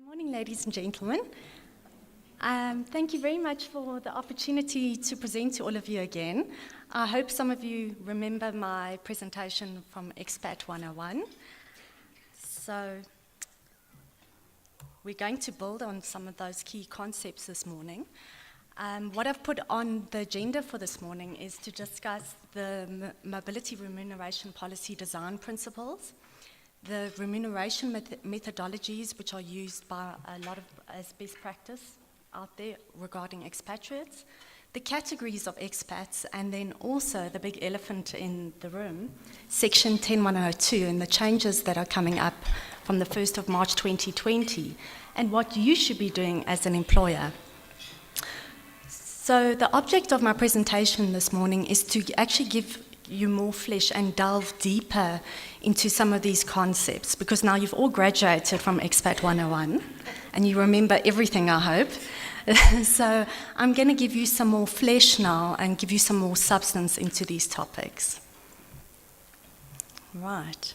Good morning, ladies and gentlemen. Thank you very much for the opportunity to present to all of you again. I hope some of you remember my presentation from Expat 101. So we're going to build on some of those key concepts this morning. What I've put on the agenda for this morning is to discuss the Mobility Remuneration Policy Design Principles, the remuneration methodologies which are used by a lot of as best practice out there regarding expatriates, the categories of expats, and then also the big elephant in the room, Section 10102, and the changes that are coming up from the 1st of March 2020, and what you should be doing as an employer. So the object of my presentation this morning is to actually give you more flesh and delve deeper into some of these concepts, because now you've all graduated from Expat 101 and you remember everything, I hope. So I'm going to give you some more flesh now and give you some more substance into these topics. Right.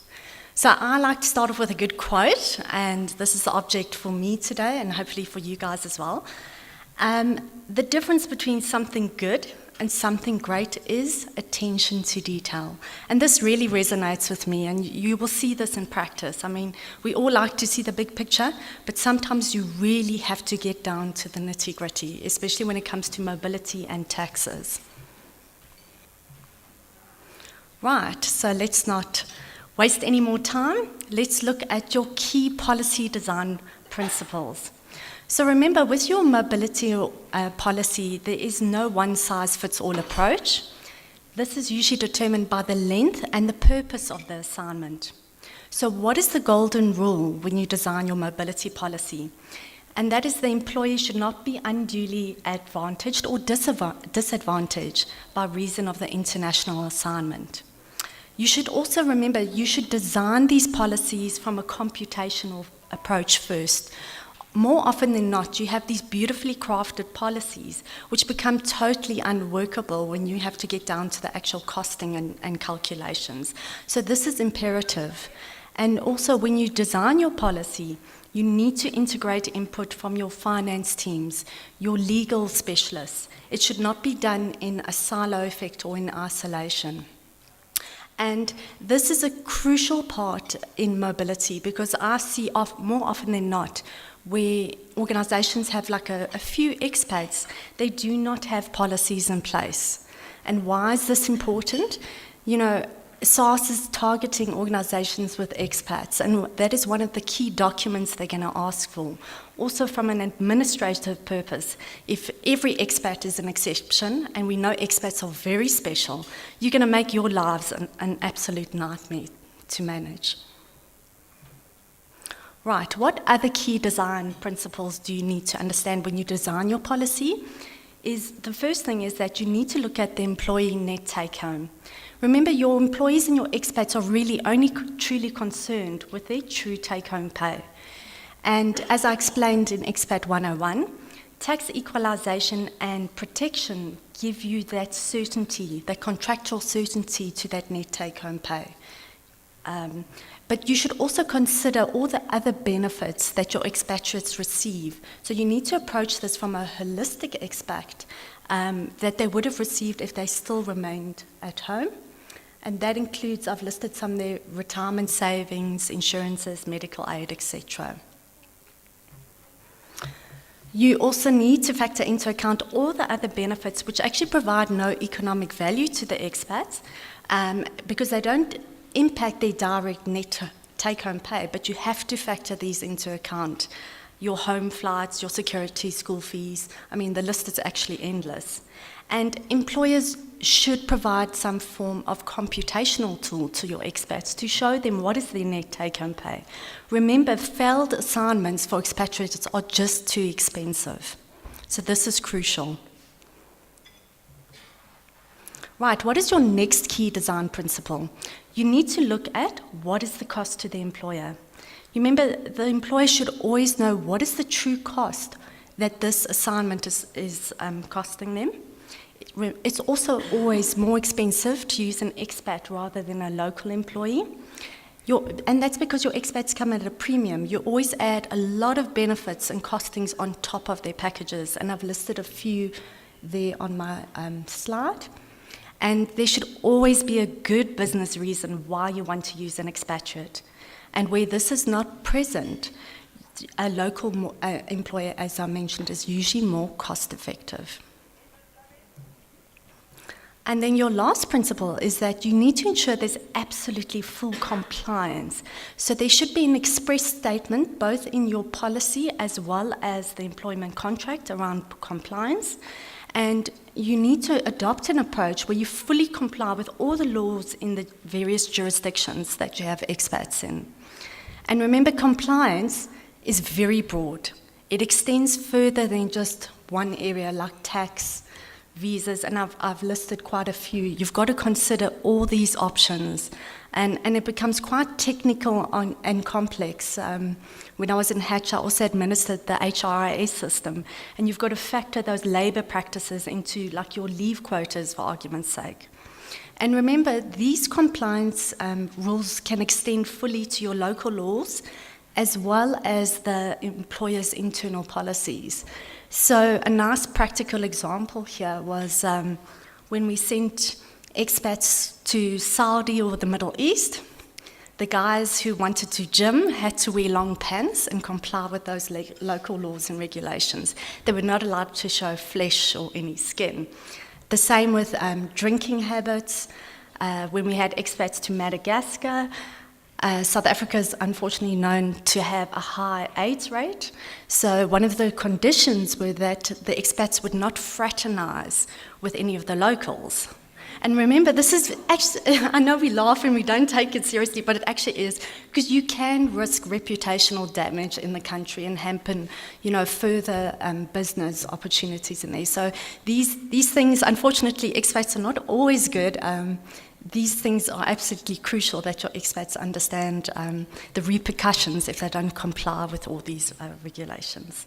So I like to start off with a good quote, and this is the object for me today and hopefully for you guys as well. The difference between something good and something great is attention to detail. And this really resonates with me, and you will see this in practice. I mean, we all like to see the big picture, but sometimes you really have to get down to the nitty-gritty, especially when it comes to mobility and taxes. Right, so let's not waste any more time. Let's look at your key policy design principles. So remember, with your mobility policy, there is no one-size-fits-all approach. This is usually determined by the length and the purpose of the assignment. So what is the golden rule when you design your mobility policy? And that is the employee should not be unduly advantaged or disadvantaged by reason of the international assignment. You should also remember, you should design these policies from a computational approach first. More often than not, you have these beautifully crafted policies which become totally unworkable when you have to get down to the actual costing and calculations. So this is imperative. And also, when you design your policy, you need to integrate input from your finance teams, your legal specialists. It should not be done in a silo effect or in isolation. And this is a crucial part in mobility, because I see more often than not where organizations have like a few expats, they do not have policies in place. And why is this important? You know, SARS is targeting organizations with expats, and that is one of the key documents they're going to ask for. Also, from an administrative purpose, if every expat is an exception, and we know expats are very special, you're going to make your lives an absolute nightmare to manage. Right, what other key design principles do you need to understand when you design your policy? The first thing is that you need to look at the employee net take-home. Remember, your employees and your expats are really only truly concerned with their true take-home pay. And as I explained in Expat 101, tax equalisation and protection give you that certainty, that contractual certainty to that net take-home pay. But you should also consider all the other benefits that your expatriates receive. So you need to approach this from a holistic aspect that they would have received if they still remained at home. And that includes, I've listed some of their retirement savings, insurances, medical aid, etc. You also need to factor into account all the other benefits which actually provide no economic value to the expats, because they don't impact their direct net take-home pay, but you have to factor these into account. Your home flights, your security, school fees, I mean, the list is actually endless. And employers should provide some form of computational tool to your expats to show them what is their net take-home pay. Remember, failed assignments for expatriates are just too expensive. So this is crucial. Right, what is your next key design principle? You need to look at what is the cost to the employer. Remember, the employer should always know what is the true cost that this assignment is costing them. It's also always more expensive to use an expat rather than a local employee. And that's because your expats come at a premium. You always add a lot of benefits and costings on top of their packages, and I've listed a few there on my slide. And there should always be a good business reason why you want to use an expatriate. And where this is not present, a local employer, as I mentioned, is usually more cost effective. And then your last principle is that you need to ensure there's absolutely full compliance. So there should be an express statement, both in your policy as well as the employment contract around compliance. And you need to adopt an approach where you fully comply with all the laws in the various jurisdictions that you have expats in. And remember, compliance is very broad. It extends further than just one area like tax, visas, and I've listed quite a few. You've got to consider all these options, and it becomes quite technical and complex. When I was in Hatch, I also administered the HRIS system, and you've got to factor those labour practices into like your leave quotas, for argument's sake. And remember, these compliance rules can extend fully to your local laws, as well as the employer's internal policies. So a nice practical example here was when we sent expats to Saudi or the Middle East, the guys who wanted to gym had to wear long pants and comply with those local laws and regulations. They were not allowed to show flesh or any skin. The same with drinking habits. When we had expats to Madagascar, South Africa is unfortunately known to have a high AIDS rate. So one of the conditions were that the expats would not fraternize with any of the locals. And remember, this is actually, I know we laugh and we don't take it seriously, but it actually is, because you can risk reputational damage in the country and hamper, further business opportunities in there. So these things, unfortunately, expats are not always good. These things are absolutely crucial that your expats understand the repercussions if they don't comply with all these regulations.